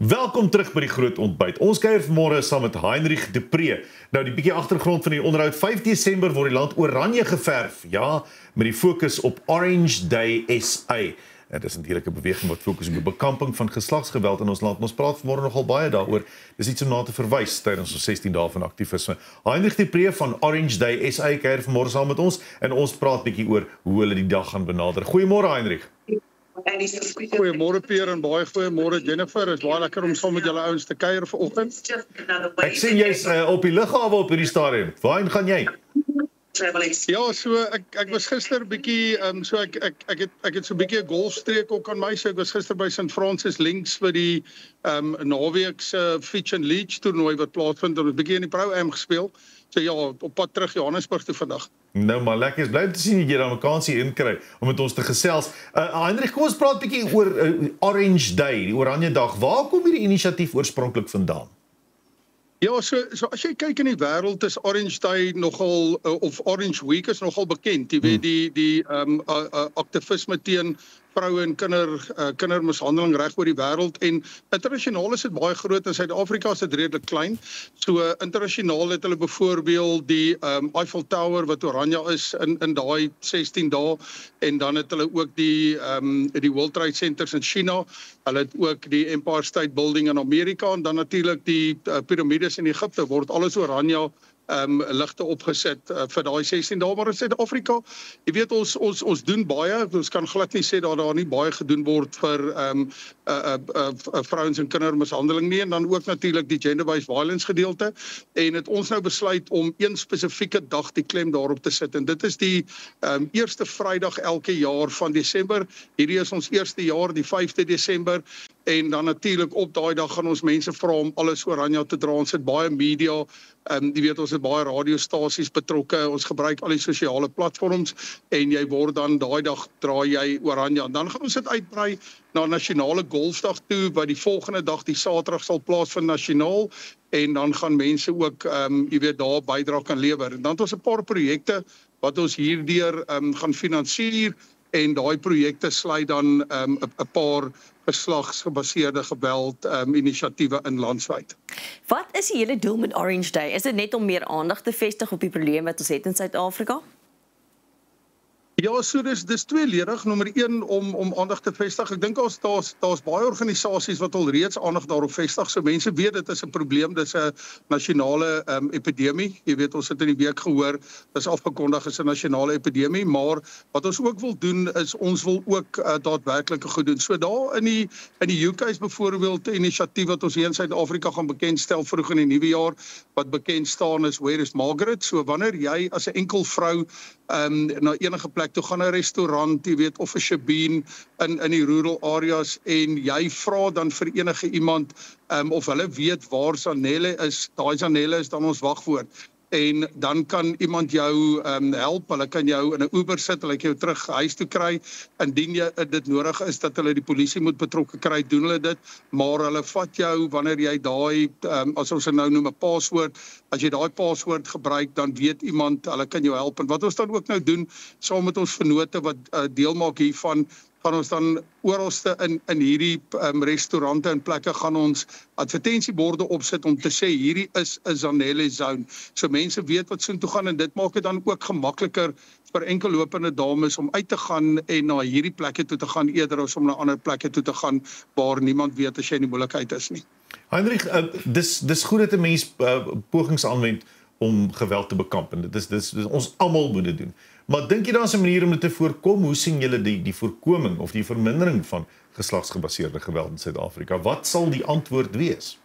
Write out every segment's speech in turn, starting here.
Welkom terug by die groot ontbyt. Ons kuier vanmôre saam met Heinrich de Pre. Nou die bietjie agtergrond van die onderhoud. 5 Desember word die land oranje geverf. Ja, met die fokus op Orange Day SA. Dit is natuurlik 'n beweging wat fokus op die bekamping van geslagsgeweld in ons land. Ons praat vanmôre nogal baie daaroor. Dis iets om na te verwys tydens ons 16 dae van aktivisme. Heinrich de Pre van Orange Day SA kuier vanmôre saam met ons en ons praat bietjie oor hoe hulle die dag gaan benader. Goeiemôre Heinrich. Goeiemôre Pierre en baie goeiemôre Jennifer. Is baie lekker om saam met julle ouens te kuier vanoggend. Ek sien jy's op die lughawe op hierdie stadium. Waarheen gaan jy? Ja, so ek was gister bietjie so ek het so bietjie 'n golfstreek ook aan my. So ek was gister by St Francis Links vir die naweek se Fitch and Leach toernooi wat plaasvind. Ons bietjie in die Pro-Am gespeel. So ja, op pad terug Johannesburg toe vandag. Nou maar lekker, is bly om te sien jy dan 'n kansie inkry om met ons te gesels. Heinrich, kom ons praat bietjie oor Orange Day, die Oranje Dag. Waar kom hierdie inisiatief oorspronklik vandaan? Ja, so as jy kyk in die wêreld is Orange Day nogal of Orange Week is nogal bekend. Jy weet die aktivisme teen vroue en kindermishandeling reg oor die wêreld en internasionaal is dit baie groot. In Suid-Afrika is dit redelik klein. So internasionaal het hulle byvoorbeeld die Eiffel Tower wat oranje is in daai 16 dae en dan het hulle ook die World Trade Centers in China. Hulle het ook die Empire State Building in Amerika en dan natuurlik die piramides in Egipte word alles oranje ligte opgeset vir daai 16 dae, maar in Suid-Afrika, jy weet ons doen baie, ons kan glad nie sê dat daar nie baie gedoen word vir vrouens en kindermishandeling nie, en dan ook natuurlik die gender-based violence gedeelte, en het ons nou besluit om een spesifieke dag die klem daarop te sit, en dit is die eerste Vrydag elke jaar van Desember. Hierdie is ons eerste jaar, die 5de Desember, en dan natuurlik op daai dag gaan ons mense vra om alles oranje te dra. Ons het baie media, jy weet ons het baie radiostasies betrokke, ons gebruik al die sosiale platforms en jy word dan daai dag dra jy oranje. Dan gaan ons dit uitbrei na nasionale golfdag toe wat die volgende dag die Saterdag sal plaasvind nasionaal en dan gaan mense ook jy weet daar bydra kan lewer. En dan het ons 'n paar projekte wat ons hierdeur gaan finansier en daai projekte sluit dan 'n paar geslagsgebaseerde geweld inisiatiewe in landwyd. Wat is die hele doel met Orange Day? Is dit net om meer aandag te vestig op die probleem wat ons het in Suid-Afrika? Ja, so dis tweeledig. Nommer 1 om aandag te vestig. Ek dink daar's baie organisasies wat al reeds aandag daarop vestig. So mense weet dit is 'n probleem, dis 'n nasionale epidemie. Jy weet ons het in die week gehoor, dis afgekondig is 'n nasionale epidemie, maar wat ons ook wil doen is ons wil ook daadwerklike goed doen. So daar in die UK is byvoorbeeld 'n inisiatief wat ons hier in Suid-Afrika gaan bekendstel vroeg in die nuwe jaar wat bekend staan is Where is Margaret? So wanneer jy as 'n enkel vrou na enige plek toe gaan 'n restaurant, jy weet, of 'n shebeen in die rural areas en jy vra dan vir enige iemand of hulle weet waar Zanelle is, daai Zanelle is dan ons wagwoord. En dan kan iemand jou help, hulle kan jou in 'n Uber sit, hulle kan jou terug huis toe kry, indien dit nodig is dat hulle die polisie moet betrokke kry, doen hulle dit, maar hulle vat jou wanneer jy daai, as ons nou noem 'n paswoord, as jy daai paswoord gebruik, dan weet iemand, hulle kan jou help, en wat ons dan ook nou doen, saam met ons vennote wat deel maak hiervan, gaan ons dan oralste in hierdie restaurante en plekke gaan ons advertensieborde opsit om te sê hierdie is 'n Zanelle zone. So mense weet wat soontoe gaan en dit maak dit dan ook gemakliker vir enkellopende dames om uit te gaan en na hierdie plekke toe te gaan eerder as om na ander plekke toe te gaan waar niemand weet as jy in die moeilikheid is nie. Heinrich, dis goed dat 'n mens pogings aanwend om geweld te bekamp en dis ons almal moet dit doen. Maar dink jy daar's 'n manier om dit te voorkom? Hoe sien julle die voorkoming of die vermindering van geslagsgebaseerde geweld in Suid-Afrika? Wat sal die antwoord wees?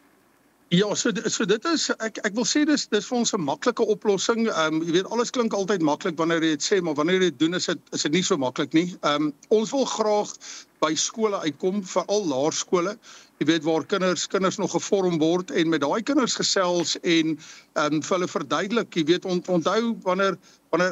Ja, so dit is, ek wil sê dis vir ons 'n maklike oplossing. Jy weet, alles klink altyd maklik wanneer jy dit sê, maar wanneer jy dit doen is dit nie so maklik nie. Ons wil graag by skole uitkom, veral laerskole, jy weet waar kinders nog gevorm word en met daai kinders gesels en vir hulle verduidelik, jy weet onthou wanneer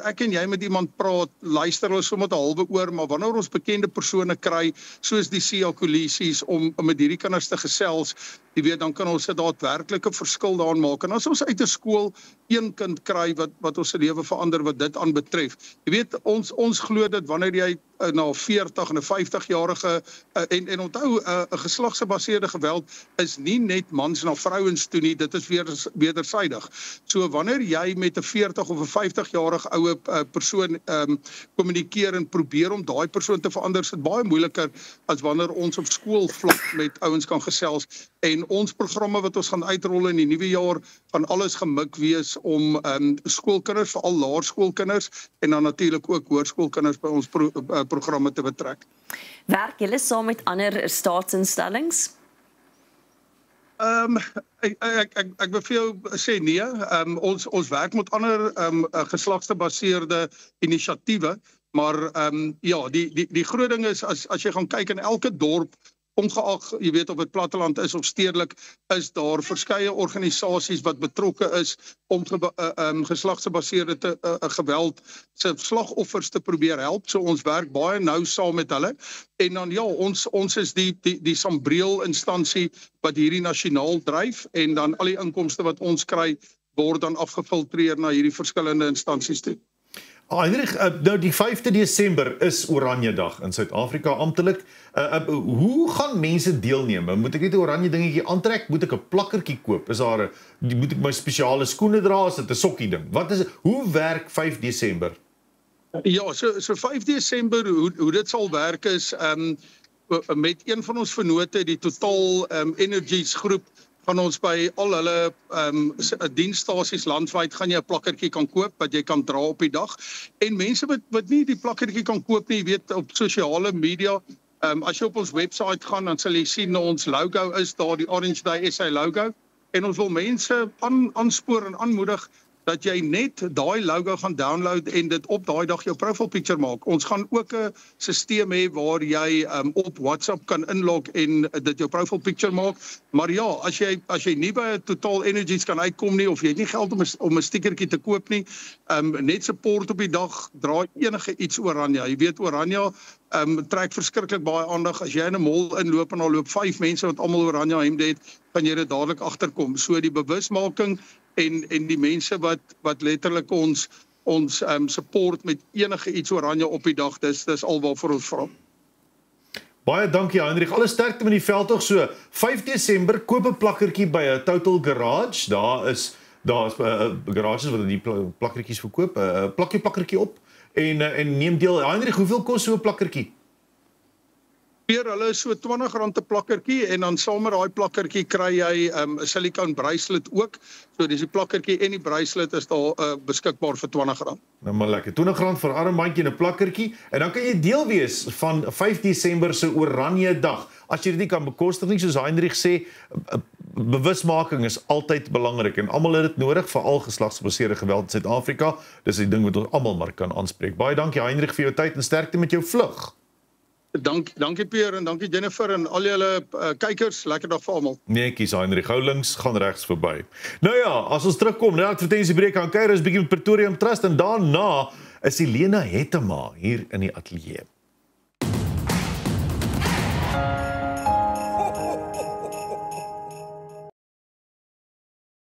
ek en jy met iemand praat, luister hulle sommer 'n halwe oor, maar wanneer ons bekende persone kry, soos die Siya Kolisi's om met hierdie kinders te gesels, jy weet dan kan ons 'n daadwerklike verskil daarin maak. En as ons uit 'n skool een kind kry wat ons se lewe verander wat dit aanbetref. Jy weet ons glo dat wanneer jy na 40 en 'n 50-jarige en onthou 'n geslagsgebaseerde geweld is nie net mans na vrouens toe nie, dit is wedersydig. So wanneer jy met 'n 40 of 'n 50-jarige oue persoon kommunikeer en probeer om daai persoon te verander, is dit baie moeiliker as wanneer ons op skoolvlak met ouens kan gesels. En ons programme wat ons gaan uitrol in die nuwe jaar gaan alles gemik wees om skoolkinders, veral laerskoolkinders en dan natuurlik ook hoërskoolkinders by ons programme te betrek. Werk julle saam met ander staatsinstellings? Ek wil vir jou sê nee. Ons werk met ander geslagsgebaseerde inisiatiewe, maar ja, die groot ding is as jy gaan kyk in elke dorp, ongeag, jy weet of dit platteland is of stedelik, is daar verskeie organisasies wat betrokke is om geslagsgebaseerde geweld se slagoffers te probeer help. So ons werk baie nou saam met hulle. En dan ja, ons is die Sambreel instansie wat hierdie nasionaal dryf en dan al die inkomste wat ons kry word dan afgefiltreer na hierdie verskillende instansies toe. Heinrich, nou die 5de Desember is Oranje Dag in Suid-Afrika amptelik. Hoe gaan mense deelneem? Moet ek net 'n oranje dingetjie aantrek? Moet ek 'n plakkertjie koop? Moet ek my spesiale skoene dra? Is dit 'n sokkie ding? Hoe werk 5 Desember? Ja, so 5 Desember, hoe dit sal werk is met een van ons vennote, die Total Energies groep, gaan ons by al hulle dienststasies landwyd gaan jy 'n plakkertjie kan koop wat jy kan dra op die dag. En mense wat nie die plakkertjie kan koop nie, jy weet op sosiale media, as jy op ons webwerf gaan, dan sal jy sien ons logo is daar, die Orange Day SA logo. En ons wil mense aanspoor en aanmoedig dat jy net daai logo gaan download en dit op daai dag jou profile picture maak. Ons gaan ook 'n stelsel hê waar jy op WhatsApp kan inlog en dit jou profile picture maak. Maar ja, as jy nie by Total Energies kan uitkom nie of jy het nie geld om 'n stickertjie te koop nie, net support op die dag, dra enige iets oranje. Jy weet oranje trek verskriklik baie aandag. As jy in 'n mall inloop en daar loop 5 mense wat almal oranje hemde het, kan jy dit dadelik agterkom. So die bewusmaking en die mense wat letterlik ons support met enige iets oranje op die dag, dis alwaarvoor ons vra. Baie dankie Heinrich, alle sterkte met die veldtog. So 5 Desember, koop 'n plakkertjie by 'n Total Garage. Daar is garages wat die plakkertjies verkoop. Plak jou plakkertjie op en neem deel. Heinrich, hoeveel kos so 'n plakkertjie? Hulle is so R20 'n plakkertjie en dan saam met daai plakkertjie kry jy 'n silicone bracelet ook. So dis die plakkertjie en die bracelet is daar beskikbaar vir R20. Nou maar lekker. R20 vir 'n armbandjie en 'n plakkertjie en dan kan jy deel wees van 5 Desember se Oranje Dag. As jy dit nie kan bekostig nie, soos Heinrich sê, bewusmaking is altyd belangrik en almal het dit nodig, veral geslagsgebaseerde geweld in Suid-Afrika. Dis 'n ding wat ons almal maar kan aanspreek. Baie dankie Heinrich vir jou tyd en sterkte met jou vlug. Dankie Pierre en dankie Jennifer en al julle kykers. Lekker dag vir almal. Netjies Heinrich, hou links, gaan regs verby. Nou ja, as ons terugkom, nou advertensiebreek aan kuier is bietjie met Pretoria Trust en daarna is Helena Hettema hier in die ateljee.